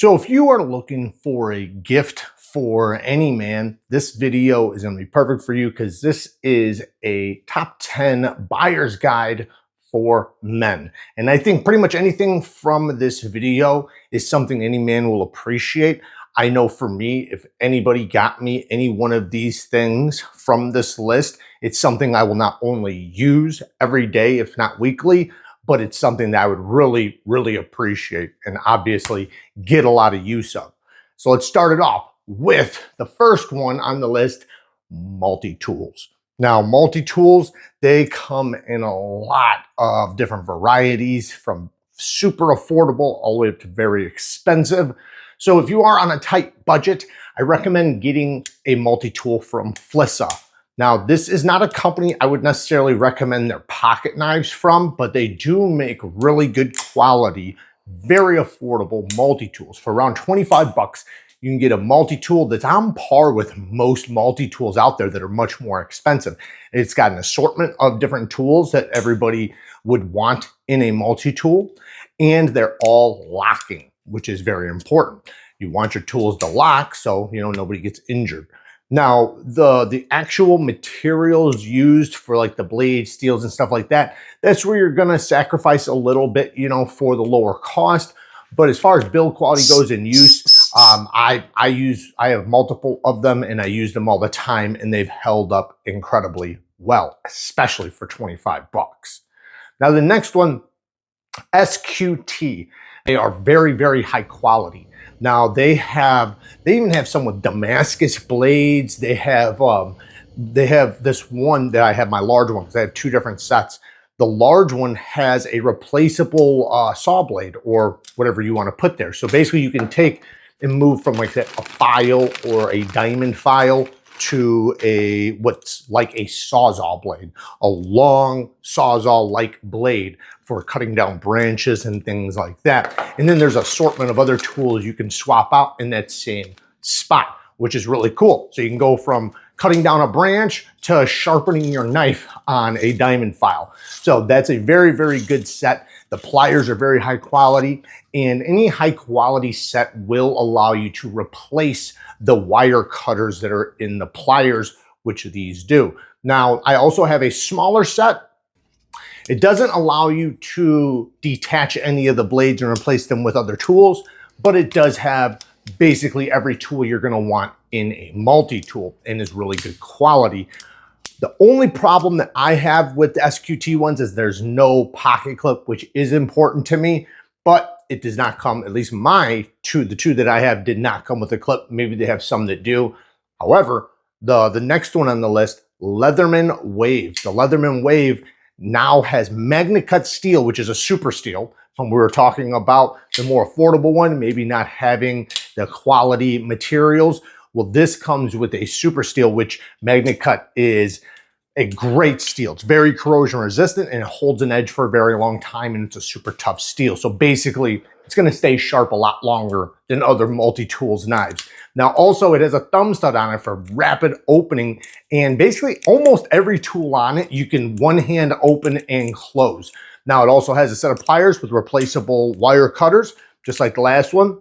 So if you are looking for a gift for any man, this video is going to be perfect for you because this is a top 10 buyer's guide for men. And I think pretty much anything from this video is something any man will appreciate. I know for me, if anybody got me any one of these things from this list, it's something I will not only use every day, if not weekly, but it's something that I would really, really appreciate and obviously get a lot of use of. So let's start it off with the first one on the list, multi-tools. Now, multi-tools, they come in a lot of different varieties, from super affordable all the way up to very expensive. So if you are on a tight budget, I recommend getting a multi-tool from Flissa. Now, this is not a company I would necessarily recommend their pocket knives from, but they do make really good quality, very affordable multi-tools. For around 25 bucks, you can get a multi-tool that's on par with most multi-tools out there that are much more expensive. It's got an assortment of different tools that everybody would want in a multi-tool, and they're all locking, which is very important. You want your tools to lock so nobody gets injured. Now, the actual materials used for like the blades, steels, and stuff like that, that's where you're gonna sacrifice a little bit, for the lower cost. But as far as build quality goes in use, I have multiple of them and I use them all the time, and they've held up incredibly well, especially for 25 bucks. Now, the next one, SQT. They are very, very high quality. Now they even have some with Damascus blades. They have this one that I have, my large one, because I have two different sets. The large one has a replaceable saw blade or whatever you want to put there. So basically you can take and move from like a file or a diamond file to what's like a sawzall blade, a long sawzall-like blade for cutting down branches and things like that. And then there's an assortment of other tools you can swap out in that same spot, which is really cool. So you can go from cutting down a branch to sharpening your knife on a diamond file. So that's a very, very good set. The pliers are very high quality, and any high quality set will allow you to replace the wire cutters that are in the pliers, which these do. Now, I also have a smaller set. It doesn't allow you to detach any of the blades and replace them with other tools, but it does have basically every tool you're gonna want in a multi-tool and is really good quality. The only problem that I have with the SQT ones is there's no pocket clip, which is important to me, but it does not come, at least the two that I have did not come with a clip. Maybe they have some that do. However, the next one on the list, Leatherman Wave. The Leatherman Wave now has magnet cut steel, which is a super steel. When we were talking about the more affordable one, maybe not having the quality materials. Well, this comes with a super steel, which magnet cut is a great steel. It's very corrosion resistant and it holds an edge for a very long time, and it's a super tough steel. So basically, it's gonna stay sharp a lot longer than other multi-tools knives. Now, also, it has a thumb stud on it for rapid opening, and basically almost every tool on it, you can one hand open and close. Now, it also has a set of pliers with replaceable wire cutters, just like the last one.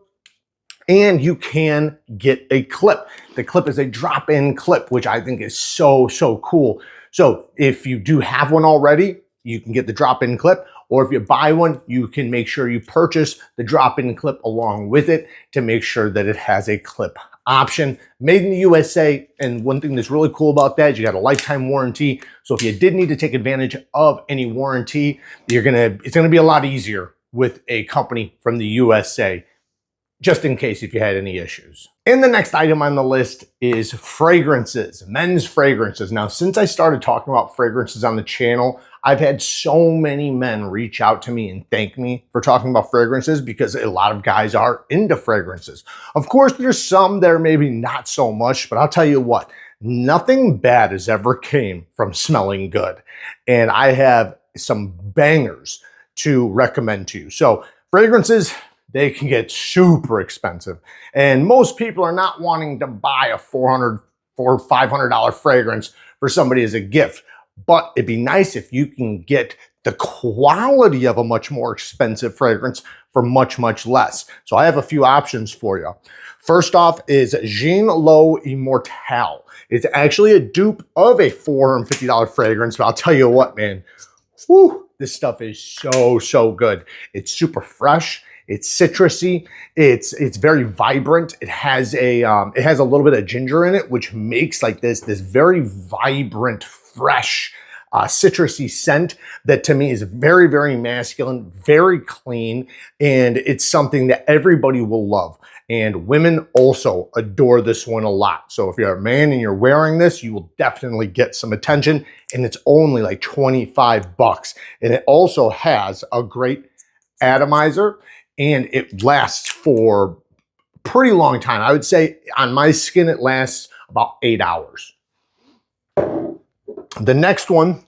And you can get a clip. The clip is a drop-in clip, which I think is so, so cool. So if you do have one already, you can get the drop-in clip, or if you buy one, you can make sure you purchase the drop-in clip along with it to make sure that it has a clip option. Made in the USA, and one thing that's really cool about that is you got a lifetime warranty. So if you did need to take advantage of any warranty, it's gonna be a lot easier with a company from the USA, just in case if you had any issues. And the next item on the list is fragrances, men's fragrances. Now, since I started talking about fragrances on the channel, I've had so many men reach out to me and thank me for talking about fragrances because a lot of guys are into fragrances. Of course, there's some that are maybe not so much, but I'll tell you what, nothing bad has ever came from smelling good. And I have some bangers to recommend to you. So fragrances, they can get super expensive. And most people are not wanting to buy a $400 or $500 fragrance for somebody as a gift. But it'd be nice if you can get the quality of a much more expensive fragrance for much, much less. So I have a few options for you. First off is Jean Lo Immortelle. It's actually a dupe of a $450 fragrance, but I'll tell you what, man, whew, this stuff is so, so good. It's super fresh. It's citrusy. It's very vibrant. It has a little bit of ginger in it, which makes like this very vibrant, fresh, citrusy scent that to me is very, very masculine, very clean, and it's something that everybody will love. And women also adore this one a lot. So if you're a man and you're wearing this, you will definitely get some attention, and it's only like 25 bucks. And it also has a great atomizer, and it lasts for a pretty long time. I would say on my skin, it lasts about 8 hours. The next one,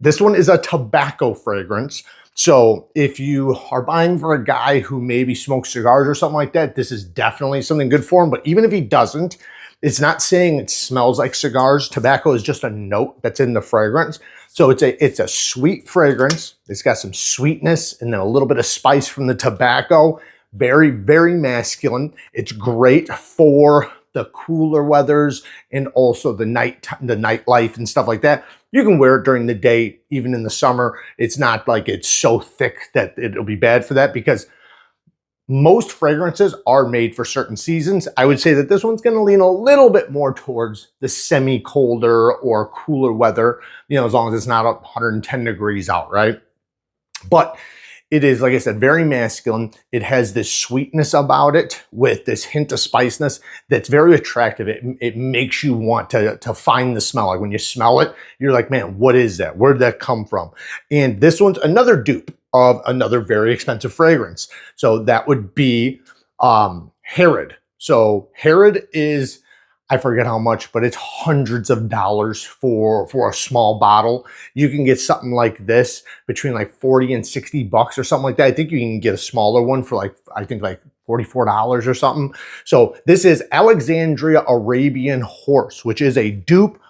this one is a tobacco fragrance. So if you are buying for a guy who maybe smokes cigars or something like that, this is definitely something good for him. But even if he doesn't, it's not saying it smells like cigars. Tobacco is just a note that's in the fragrance. So it's a sweet fragrance. It's got some sweetness and then a little bit of spice from the tobacco. Very, very masculine. It's great for the cooler weathers and also the nightlife and stuff like that. You can wear it during the day, even in the summer. It's not like it's so thick that it'll be bad for that, because most fragrances are made for certain seasons. I would say that this one's going to lean a little bit more towards the semi-colder or cooler weather, you know, as long as it's not 110 degrees out, right? But it is, like I said, very masculine. It has this sweetness about it with this hint of spiciness that's very attractive. It makes you want to find the smell. Like when you smell it, you're like, man, what is that? Where did that come from? And this one's another dupe of another very expensive fragrance. So that would be Herod. So Herod is, I forget how much, but it's hundreds of dollars for a small bottle. You can get something like this between like 40 and 60 bucks or something like that. I think you can get a smaller one for like, I think like $44 or something. So this is Alexandria Arabian Horse, which is a dupe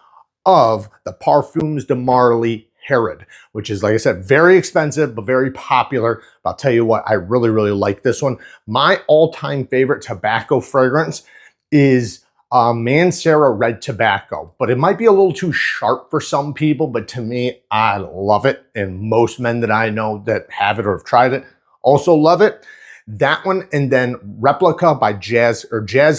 of the Parfums de Marly Herod, which is, like I said, very expensive, but very popular. But I'll tell you what, I really, really like this one. My all-time favorite tobacco fragrance is Mancera Red Tobacco, but it might be a little too sharp for some people, but to me, I love it. And most men that I know that have it or have tried it also love it. That one, and then Replica by Jazz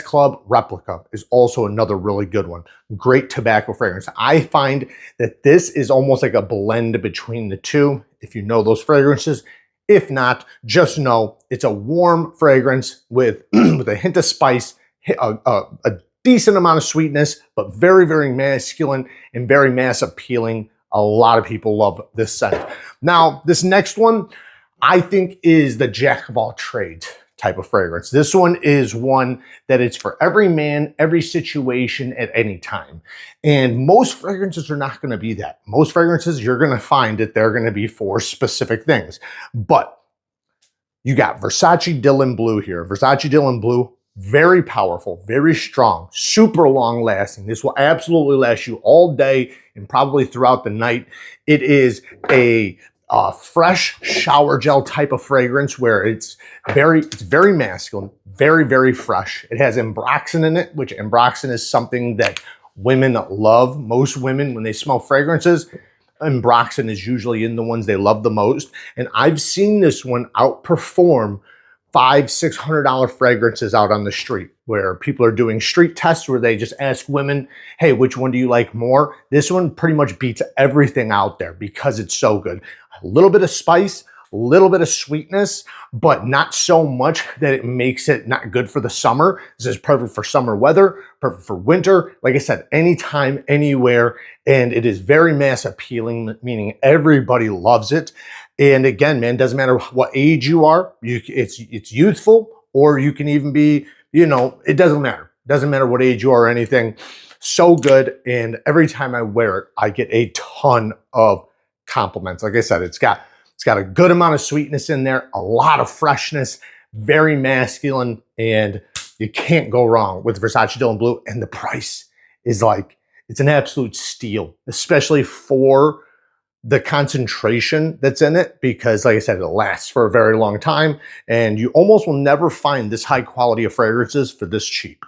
Club Replica is also another really good one. Great tobacco fragrance. I find that this is almost like a blend between the two, if you know those fragrances. If not, just know it's a warm fragrance with, with a hint of spice, a decent amount of sweetness, but very, very masculine and very mass appealing. A lot of people love this scent. Now, this next one, I think, is the jack of all trades type of fragrance. This one is one that it's for every man, every situation, at any time. And most fragrances are not going to be that. Most fragrances, you're going to find that they're going to be for specific things. But you got Versace Dylan Blue here. Versace Dylan Blue, very powerful, very strong, super long lasting. This will absolutely last you all day and probably throughout the night. It is a fresh shower gel type of fragrance where it's very masculine, very, very fresh. It has ambroxan in it, which ambroxan is something that women love. Most women, when they smell fragrances, ambroxan is usually in the ones they love the most. And I've seen this one outperform $500–600 fragrances out on the street, where people are doing street tests where they just ask women, hey, which one do you like more? This one pretty much beats everything out there because it's so good. A little bit of spice, a little bit of sweetness, but not so much that it makes it not good for the summer. This is perfect for summer weather, perfect for winter. Like I said, anytime, anywhere. And it is very mass appealing, meaning everybody loves it. And again, man, doesn't matter what age you are. It's youthful, or you can even be, you know, it doesn't matter. Doesn't matter what age you are or anything. So good. And every time I wear it, I get a ton of compliments. Like I said, it's got a good amount of sweetness in there, a lot of freshness, very masculine, and you can't go wrong with Versace Dylan Blue. And the price is like, it's an absolute steal, especially for the concentration that's in it, because like I said, it lasts for a very long time, and you almost will never find this high quality of fragrances for this cheap.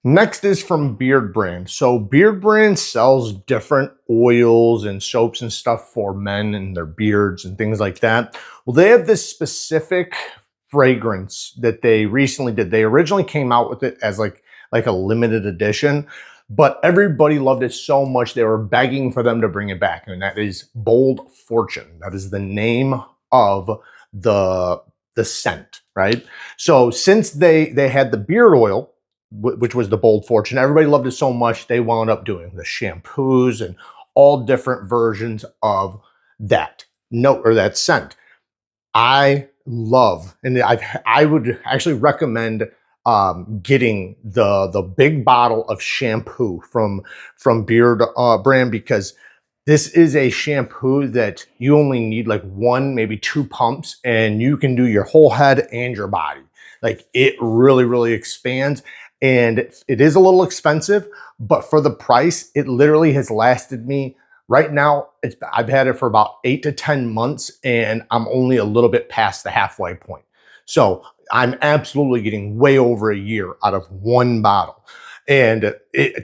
Next is from Beard Brand. So Beard Brand sells different oils and soaps and stuff for men and their beards and things like that. Well, they have this specific fragrance that they recently did. They originally came out with it as like a limited edition, but everybody loved it so much they were begging for them to bring it back, and that is Bold Fortune. That is the name of the scent, right? So since they had the beard oil, which was the Bold Fortune, everybody loved it so much they wound up doing the shampoos and all different versions of that note or that scent. I love, and I would actually recommend getting the big bottle of shampoo from Beard Brand, because this is a shampoo that you only need like 1, maybe 2 pumps, and you can do your whole head and your body. Like, it really, really expands. And it is a little expensive, but for the price, it literally has lasted me. Right now, I've had it for about 8 to 10 months, and I'm only a little bit past the halfway point. So I'm absolutely getting way over a year out of 1 bottle. And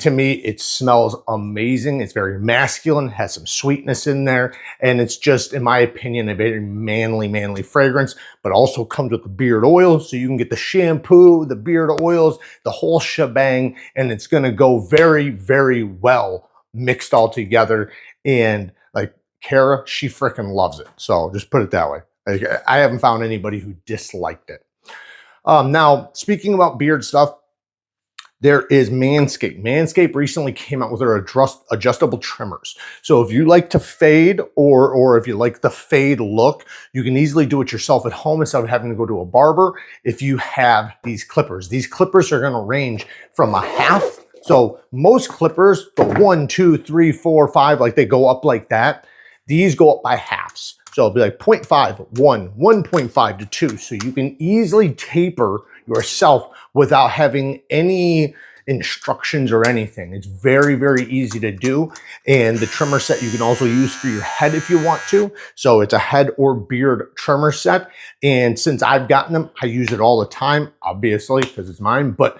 to me, it smells amazing. It's very masculine, has some sweetness in there. And it's just, in my opinion, a very manly fragrance, but also comes with the beard oil. So you can get the shampoo, the beard oils, the whole shebang, and it's gonna go very, very well mixed all together. And like Kara, she freaking loves it. So just put it that way. Like, I haven't found anybody who disliked it. Now, speaking about beard stuff, there is Manscaped. Manscaped recently came out with their adjustable trimmers. So if you like to fade, or if you like the fade look, you can easily do it yourself at home instead of having to go to a barber if you have these clippers. These clippers are gonna range from a half. So most clippers go 1, 2, 3, 4, 5, like they go up like that. These go up by halves. So it'll be like 0.5, 1, 1.5 to 2. So you can easily taper yourself without having any instructions or anything. It's very, very easy to do. And the trimmer set you can also use for your head if you want to. So it's a head or beard trimmer set. And since I've gotten them, I use it all the time, obviously, because it's mine. But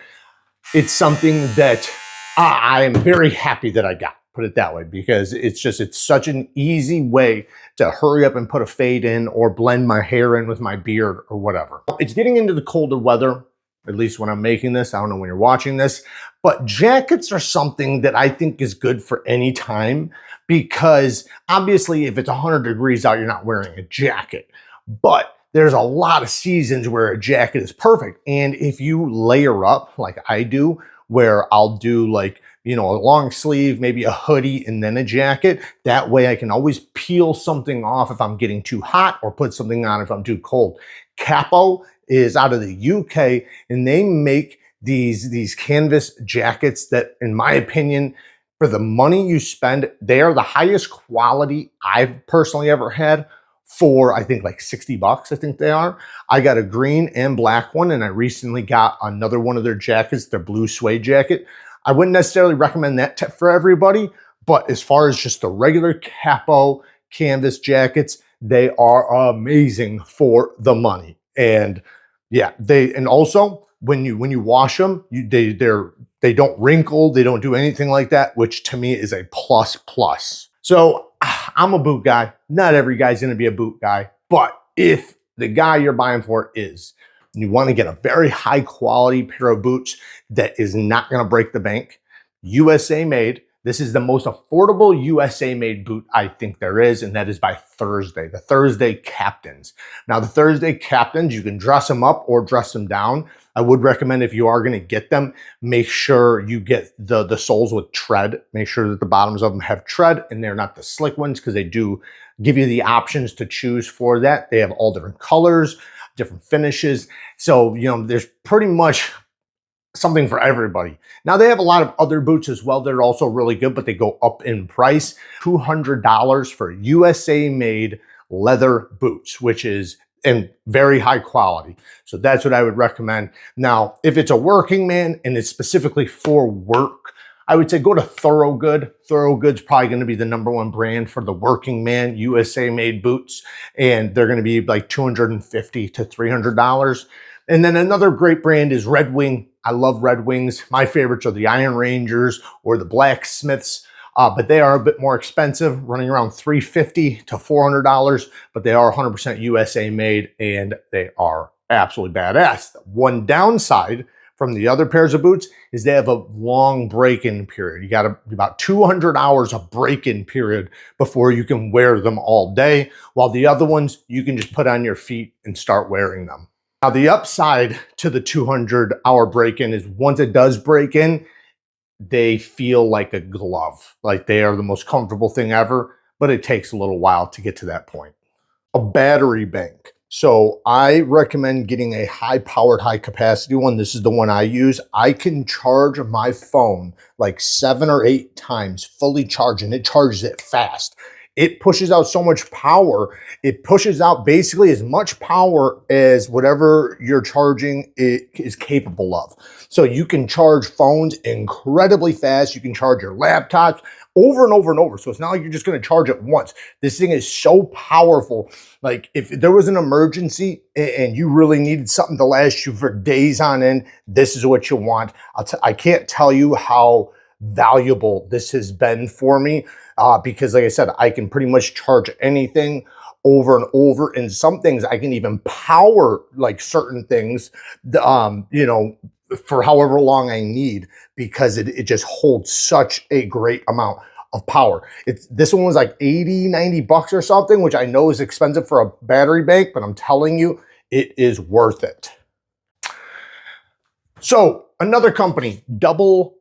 it's something that I am very happy that I got, put it that way, because it's such an easy way to hurry up and put a fade in or blend my hair in with my beard or whatever. It's getting into the colder weather, at least when I'm making this. I don't know when you're watching this, but jackets are something that I think is good for any time, because obviously if it's 100 degrees out, you're not wearing a jacket. But there's a lot of seasons where a jacket is perfect. And if you layer up like I do, where I'll do like, you know, a long sleeve, maybe a hoodie, and then a jacket, that way I can always peel something off if I'm getting too hot, or put something on if I'm too cold. CAPO is out of the UK, and they make these canvas jackets that, in my opinion, for the money you spend, they are the highest quality I've personally ever had. For I think like 60 bucks, I think they are. I got a green and black one, and I recently got another one of their jackets, their blue suede jacket. I wouldn't necessarily recommend that for everybody, but as far as just the regular CAPO canvas jackets, they are amazing for the money. And yeah, and also when you wash them, they don't wrinkle, they don't do anything like that, which to me is a plus. So I'm a boot guy. Not every guy's gonna be a boot guy, but if the guy you're buying for is, you want to get a very high quality pair of boots that is not gonna break the bank, USA made. This is the most affordable USA made boot I think there is, and that is by Thursday, the Thursday Captains. Now the Thursday Captains, you can dress them up or dress them down. I would recommend, if you are gonna get them, make sure you get the soles with tread. Make sure that the bottoms of them have tread, and they're not the slick ones, because they do give you the options to choose for that. They have all different colors, different finishes. So, you know, there's pretty much something for everybody. Now they have a lot of other boots as well that are also really good, but they go up in price. $200 for USA made leather boots, which is in very high quality. So that's what I would recommend. Now, if it's a working man and it's specifically for work, I would say go to Thorogood. Thorogood's probably going to be the #1 brand for the working man, USA made boots. And they're going to be like $250 to $300. And then another great brand is REDWING. I love Red Wings. My favorites are the Iron Rangers or the Blacksmiths. But they are a bit more expensive, running around $350 to $400, but they are 100% USA made and they are absolutely badass. One downside from the other pairs of boots is they have a long break-in period. You got about 200 hours of break-in period before you can wear them all day, while the other ones you can just put on your feet and start wearing them. Now the upside to the 200-hour break-in is once it does break in, they feel like a glove, like they are the most comfortable thing ever, but it takes a little while to get to that point. A battery bank. So I recommend getting a high-powered, high-capacity one. This is the one I use. I can charge my phone like 7 or 8 times fully charged, and it charges it fast. It pushes out so much power. It pushes out basically as much power as whatever you're charging it is capable of. So you can charge phones incredibly fast. You can charge your laptops over and over and over. So it's not like you're just going to charge it once. This thing is so powerful. Like if there was an emergency and you really needed something to last you for days on end, this is what you want. I can't tell you how valuable this has been for me because like I said, I can pretty much charge anything over and over, and some things I can even power like certain things, you know, for however long I need, because it just holds such a great amount of power. This one was like 80, 90 bucks or something, which I know is expensive for a battery bank, but I'm telling you, it is worth it. So another company, Double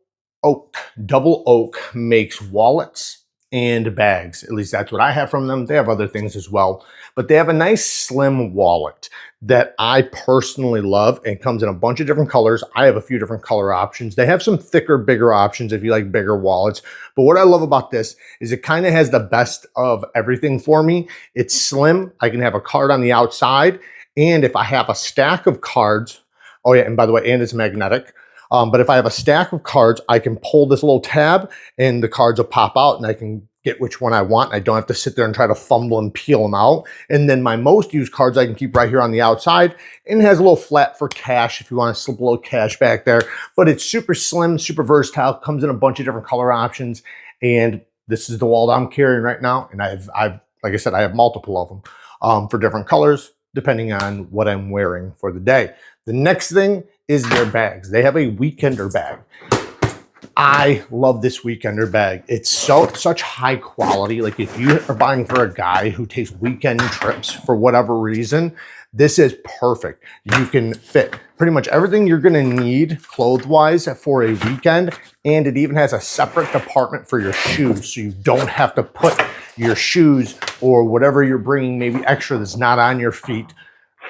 Oak makes wallets and bags. At least that's what I have from them. They have other things as well, but they have a nice slim wallet that I personally love, and comes in a bunch of different colors. I have a few different color options. They have some thicker, bigger options if you like bigger wallets. But what I love about this is it kind of has the best of everything for me. It's slim. I can have a card on the outside, and if I have a stack of cards, oh yeah, and by the way, and it's magnetic. But if I have a stack of cards, I can pull this little tab and the cards will pop out and I can get which one I want. I don't have to sit there and try to fumble and peel them out. And then my most used cards I can keep right here on the outside, and it has a little flap for cash if you want to slip a little cash back there. But it's super slim, super versatile, comes in a bunch of different color options. And this is the wallet I'm carrying right now. And I've like I said, I have multiple of them for different colors, depending on what I'm wearing for the day. The next thing is their bags. They have a weekender bag. I love this weekender bag. It's such high quality. Like if you are buying for a guy who takes weekend trips for whatever reason, this is perfect. You can fit pretty much everything you're gonna need clothes-wise for a weekend, and it even has a separate compartment for your shoes, so you don't have to put your shoes or whatever you're bringing maybe extra that's not on your feet.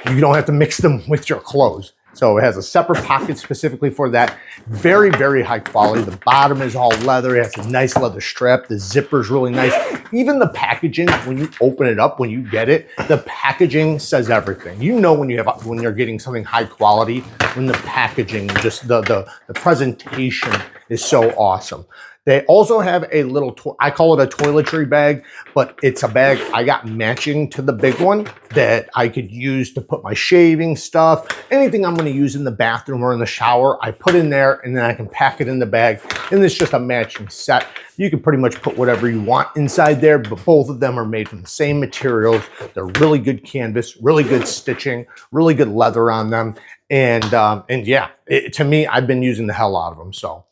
You don't have to mix them with your clothes. So it has a separate pocket specifically for that. Very, very high quality. The bottom is all leather. It has a nice leather strap. The zipper's really nice. Even the packaging, when you open it up, when you get it, the packaging says everything. You know when you're getting something high quality, when the packaging, just the presentation is so awesome. They also have a little, I call it a toiletry bag, but it's a bag I got matching to the big one that I could use to put my shaving stuff, anything I'm gonna use in the bathroom or in the shower, I put in there and then I can pack it in the bag, and it's just a matching set. You can pretty much put whatever you want inside there, but both of them are made from the same materials. They're really good canvas, really good stitching, really good leather on them. And yeah, to me, I've been using the hell out of them, so.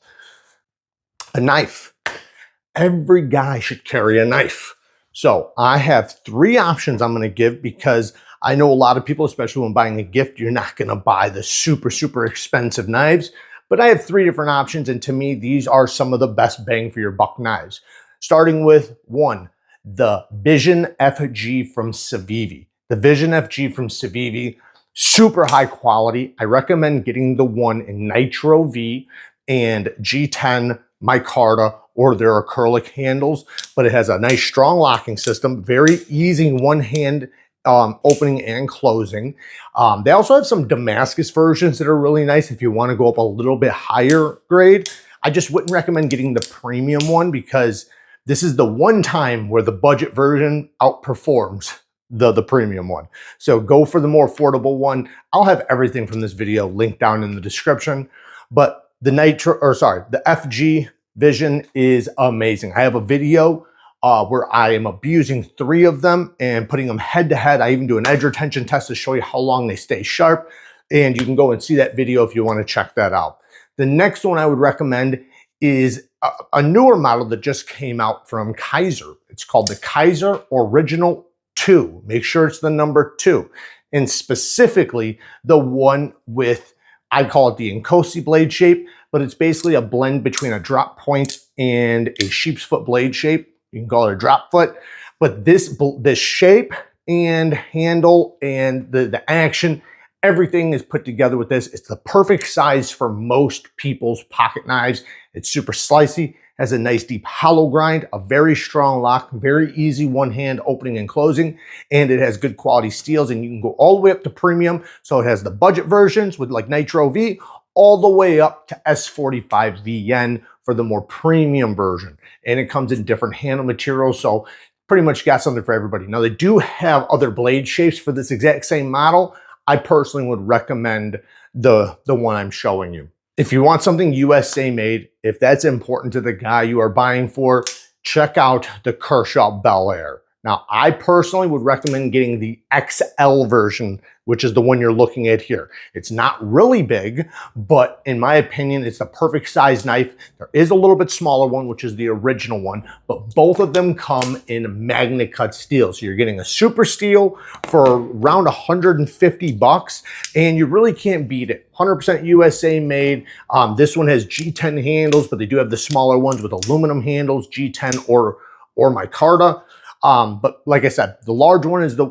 A knife. Every guy should carry a knife. So I have 3 options I'm going to give, because I know a lot of people, especially when buying a gift, you're not going to buy the super, super expensive knives. But I have 3 different options, and to me, these are some of the best bang for your buck knives. Starting with 1, the Vision FG from Civivi. The Vision FG from Civivi, super high quality. I recommend getting the one in Nitro V and G10 micarta or their acrylic handles, but it has a nice strong locking system, very easy one-hand opening and closing. They also have some Damascus versions that are really nice if you want to go up a little bit higher grade. I just wouldn't recommend getting the premium one because this is the one time where the budget version outperforms the premium one. So go for the more affordable one. I'll have everything from this video linked down in the description. But the the FG Vision is amazing. I have a video where I am abusing 3 of them and putting them head to head. I even do an edge retention test to show you how long they stay sharp. And you can go and see that video if you want to check that out. The next one I would recommend is a newer model that just came out from Kaiser. It's called the Kaiser Original 2. Make sure it's the number 2. And specifically the one with, I call it the Nkosi blade shape, but it's basically a blend between a drop point and a sheep's foot blade shape. You can call it a drop foot. But this shape and handle and the action, everything is put together with this. It's the perfect size for most people's pocket knives. It's super slicey, has a nice deep hollow grind, a very strong lock, very easy one-hand opening and closing, and it has good quality steels, and you can go all the way up to premium. So it has the budget versions with like Nitro V, all the way up to S45VN for the more premium version. And it comes in different handle materials, so pretty much got something for everybody. Now they do have other blade shapes for this exact same model. I personally would recommend the one I'm showing you. If you want something USA made, if that's important to the guy you are buying for, check out the KERSHAW BELAIR. Now, I personally would recommend getting the XL version, which is the one you're looking at here. It's not really big, but in my opinion, it's the perfect size knife. There is a little bit smaller one, which is the original one, but both of them come in magnet cut steel. So you're getting a super steel for around 150 bucks, and you really can't beat it. 100% USA made. This one has G10 handles, but they do have the smaller ones with aluminum handles, G10 or micarta. But like I said, the large one is the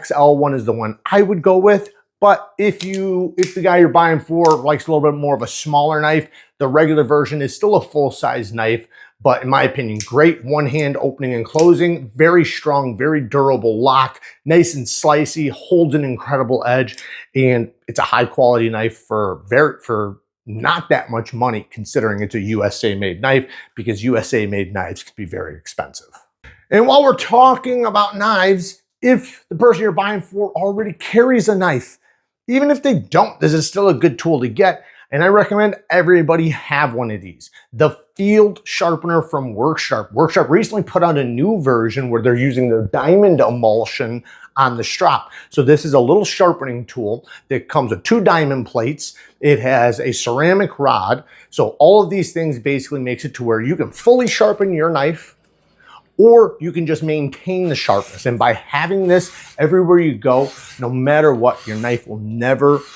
XL one is the one I would go with. But if the guy you're buying for likes a little bit more of a smaller knife, the regular version is still a full-size knife. But in my opinion, great one-hand opening and closing, very strong, very durable lock, nice and slicey, holds an incredible edge, and it's a high-quality knife for not that much money, considering it's a USA-made knife, because USA-made knives can be very expensive. And while we're talking about knives, if the person you're buying for already carries a knife, even if they don't, this is still a good tool to get. And I recommend everybody have one of these. The Field Sharpener from Worksharp. Worksharp recently put out a new version where they're using their diamond emulsion on the strap. So this is a little sharpening tool that comes with 2 diamond plates. It has a ceramic rod. So all of these things basically makes it to where you can fully sharpen your knife, or you can just maintain the sharpness. And by having this everywhere you go, no matter what, your knife will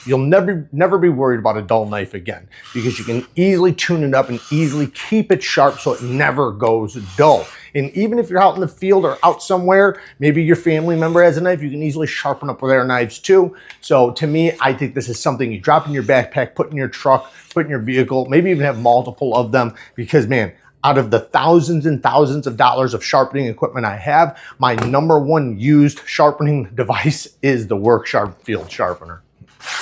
you'll never be worried about a dull knife again, because you can easily tune it up and easily keep it sharp so it never goes dull. And even if you're out in the field or out somewhere, maybe your family member has a knife, you can easily sharpen up their knives too. So to me, I think this is something you drop in your backpack, put in your truck, put in your vehicle, maybe even have multiple of them, because man, out of the thousands and thousands of dollars of sharpening equipment I have, my #1 used sharpening device is the Worksharp Field Sharpener,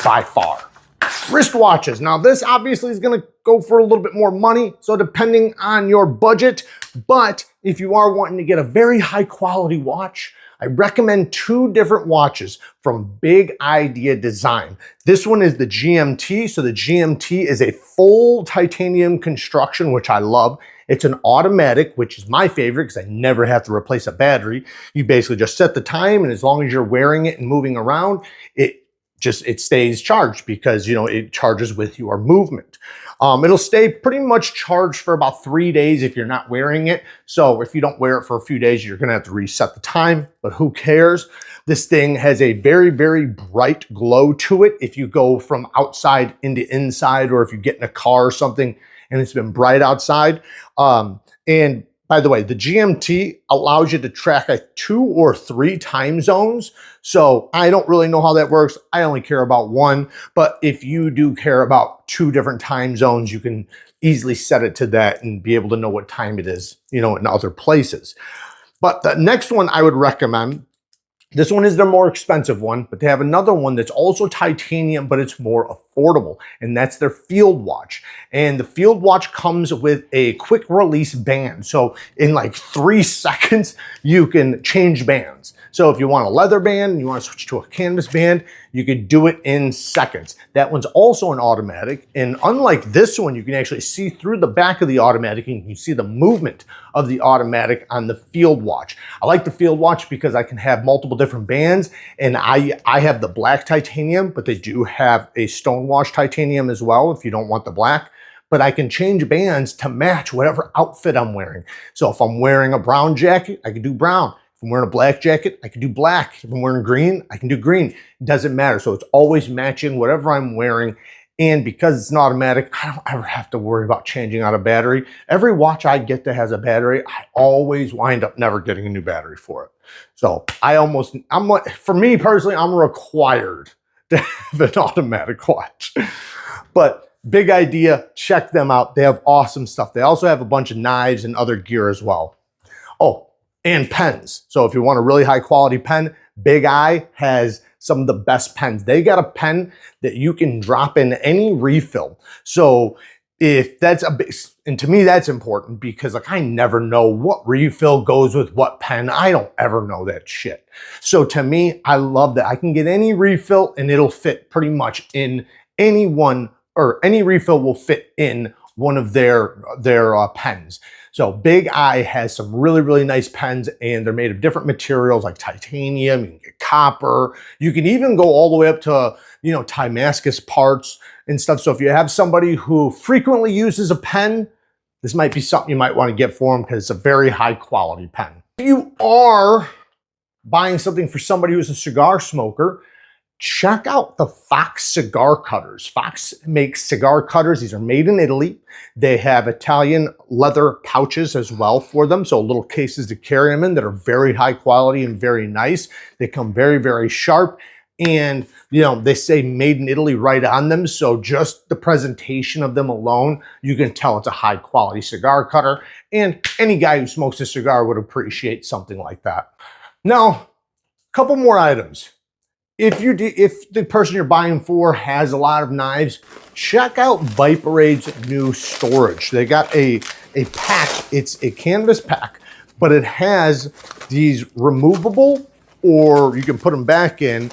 by far. Wristwatches. Now this obviously is gonna go for a little bit more money, so depending on your budget, but if you are wanting to get a very high quality watch, I recommend 2 different watches from Big Idea Design. This one is the GMT. So the GMT is a full titanium construction, which I love. It's an automatic, which is my favorite because I never have to replace a battery. You basically just set the time, and as long as you're wearing it and moving around, it stays charged, because it charges with your movement. It'll stay pretty much charged for about 3 days if you're not wearing it. So if you don't wear it for a few days, you're gonna have to reset the time, but who cares? This thing has a very, very bright glow to it if you go from outside into inside, or if you get in a car or something and it's been bright outside. And by the way, the GMT allows you to track 2 or 3 time zones. So I don't really know how that works. I only care about 1, but if you do care about 2 different time zones, you can easily set it to that and be able to know what time it is, in other places. But the next one I would recommend This one is the more expensive one, but they have another one that's also titanium, but it's more affordable, and that's their Field Watch. And the Field Watch comes with a quick release band. So in like 3 seconds, you can change bands. So if you want a leather band and you want to switch to a canvas band, you could do it in seconds. That one's also an automatic, and unlike this one, you can actually see through the back of the automatic and you can see the movement of the automatic on the Field Watch. I like the Field Watch because I can have multiple different bands, and I have the black titanium, but they do have a stonewash titanium as well if you don't want the black. But I can change bands to match whatever outfit I'm wearing. So if I'm wearing a brown jacket, I can do brown. If I'm wearing a black jacket, I can do black. If I'm wearing green, I can do green. It doesn't matter. So it's always matching whatever I'm wearing. And because it's an automatic, I don't ever have to worry about changing out a battery. Every watch I get that has a battery, I always wind up never getting a new battery for it. So for me personally, I'm required to have an automatic watch. But big idea, check them out. They have awesome stuff. They also have a bunch of knives and other gear as well. Oh, and pens. So if you want a really high quality pen, Big Eye has some of the best pens. They got a pen that you can drop in any refill. So if that's and to me that's important because like I never know what refill goes with what pen. I don't ever know that shit. So to me, I love that I can get any refill and it'll fit pretty much in any one, or any refill will fit in one of their pens. So Big Eye has some really, really nice pens, and they're made of different materials like titanium, you can get copper. You can even go all the way up to, you know, Damascus parts and stuff. So if you have somebody who frequently uses a pen, this might be something you might want to get for them because it's a very high quality pen. If you are buying something for somebody who's a cigar smoker, check out the Fox cigar cutters. Fox makes cigar cutters. These are made in Italy. They have Italian leather pouches as well for them. So little cases to carry them in that are very high quality and very nice. They come very, very sharp. And, you know, they say made in Italy right on them. So just the presentation of them alone, you can tell it's a high quality cigar cutter. And any guy who smokes a cigar would appreciate something like that. Now, a couple more items. If the person you're buying for has a lot of knives, check out Viperade's new storage. They got a pack. It's a canvas pack, but it has these removable, or you can put them back in,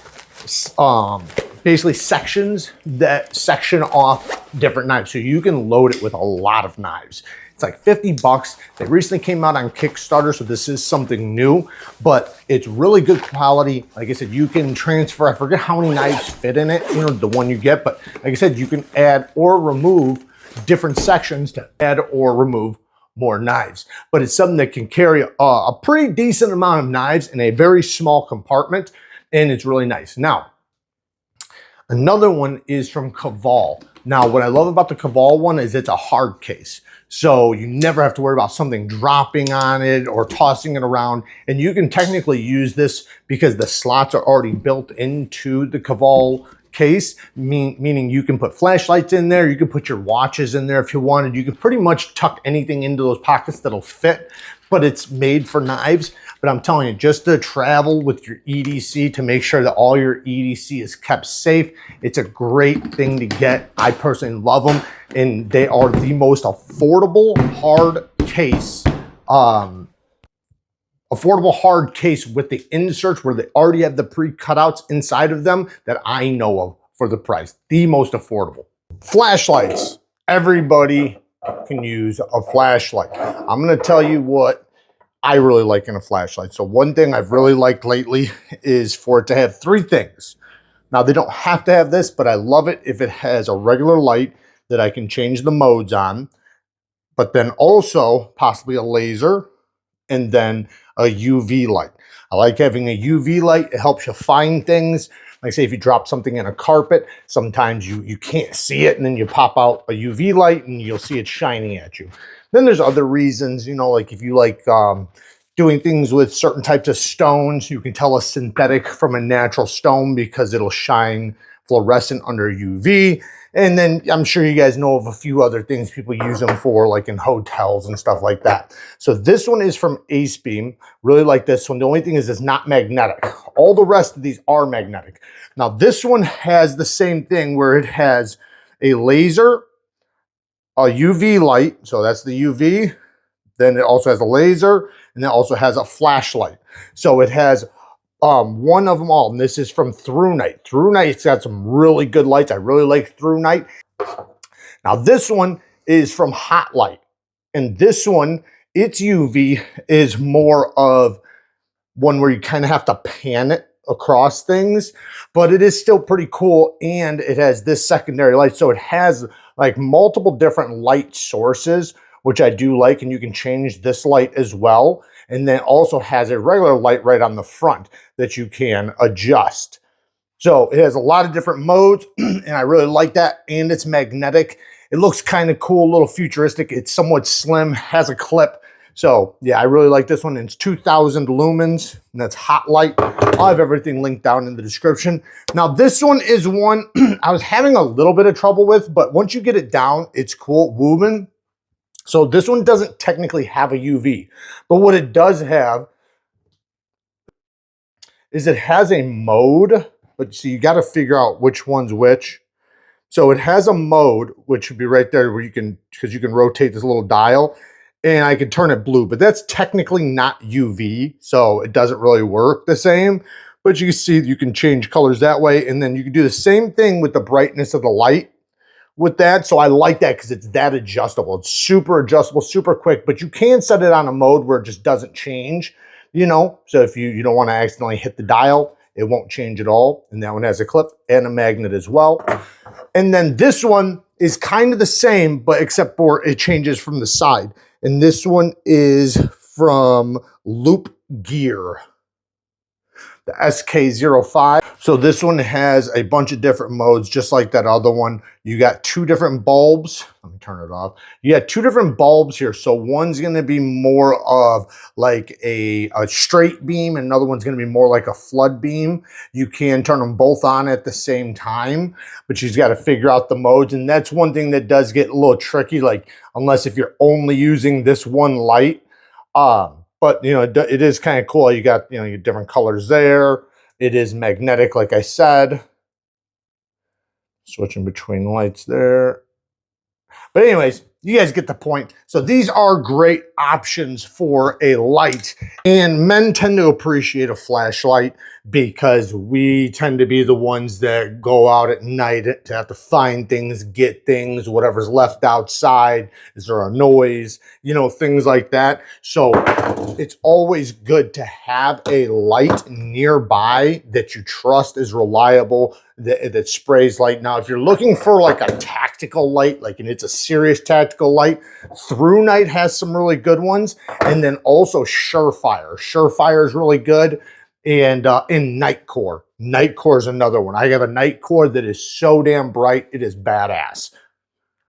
basically sections that section off different knives. So you can load it with a lot of knives. It's like 50 bucks. They recently came out on Kickstarter, so this is something new, but it's really good quality. Like I said, you can transfer, I forget how many knives fit in it, you know, the one you get, but like I said, you can add or remove different sections to add or remove more knives. But it's something that can carry a pretty decent amount of knives in a very small compartment, and it's really nice. Now, another one is from CAVOL. Now, what I love about the CAVOL one is it's a hard case. So you never have to worry about something dropping on it or tossing it around. And you can technically use this because the slots are already built into the CAVOL case, meaning you can put flashlights in there, you can put your watches in there if you wanted. You can pretty much tuck anything into those pockets that'll fit, but it's made for knives. But I'm telling you, just to travel with your EDC, to make sure that all your EDC is kept safe, it's a great thing to get. I personally love them, and they are the most affordable hard case. Affordable hard case with the inserts where they already have the pre-cutouts inside of them that I know of for the price. The most affordable. Flashlights. Everybody can use a flashlight. I'm going to tell you what I really like in a flashlight. So one thing I've really liked lately is for it to have 3 things. Now they don't have to have this, but I love it if it has a regular light that I can change the modes on, but then also possibly a laser and then a UV light. I like having a UV light. It helps you find things. Like say if you drop something in a carpet, sometimes you can't see it, and then you pop out a UV light and you'll see it shining at you. Then there's other reasons, you know, like if you like doing things with certain types of stones, you can tell a synthetic from a natural stone because it'll shine fluorescent under UV. And then I'm sure you guys know of a few other things people use them for, like in hotels and stuff like that. So this one is from Ace Beam. Really like this one. The only thing is it's not magnetic. All the rest of these are magnetic. Now this one has the same thing where it has a laser, a UV light. So that's the UV. Then it also has a laser, and it also has a flashlight. So it has one of them all, and this is from Through Night. Through Night's got some really good lights. I really like Through Night. Now this one is from Hot Light, and this one, its UV is more of one where you kind of have to pan it across things, but it is still pretty cool, and it has this secondary light, so it has like multiple different light sources, which I do like, and you can change this light as well. And then also has a regular light right on the front that you can adjust. So it has a lot of different modes, and I really like that, and it's magnetic. It looks kind of cool, a little futuristic. It's somewhat slim, has a clip. So yeah, I really like this one. It's 2000 lumens, and that's Hot Light. I'll have everything linked down in the description. Now this one is one I was having a little bit of trouble with, but once you get it down, it's cool. Woven. So this one doesn't technically have a UV, but what it does have is it has a mode, but so you got to figure out which one's which. So it has a mode, which would be right there where you can, because you can rotate this little dial, and I can turn it blue, but that's technically not UV, so it doesn't really work the same. But you can see you can change colors that way, and then you can do the same thing with the brightness of the light with that. So I like that because it's that adjustable. It's super adjustable, super quick, but you can set it on a mode where it just doesn't change, you know? So if you don't want to accidentally hit the dial, it won't change at all. And that one has a clip and a magnet as well. And then this one is kind of the same, but except for it changes from the side. And this one is from Loop Gear, the SK05. So this one has a bunch of different modes, just like that other one. You got two different bulbs. Let me turn it off. You got two different bulbs here. So one's gonna be more of like a straight beam, and another one's gonna be more like a flood beam. You can turn them both on at the same time, but you just gotta figure out the modes. And that's one thing that does get a little tricky, like unless if you're only using this one light. But you know, it is kind of cool. You got, you know, your different colors there. It is magnetic, like I said. Switching between lights there. But anyways, you guys get the point. So these are great options for a light. And men tend to appreciate a flashlight because we tend to be the ones that go out at night to have to find things, get things, whatever's left outside. Is there a noise? You know, things like that. So it's always good to have a light nearby that you trust is reliable, that sprays light. Now, if you're looking for like a tactical light, like, and it's a serious tactical light, Through Night has some really good ones. And then also Surefire. Surefire is really good. And in Nightcore. Nightcore is another one. I have a Nightcore that is so damn bright, it is badass.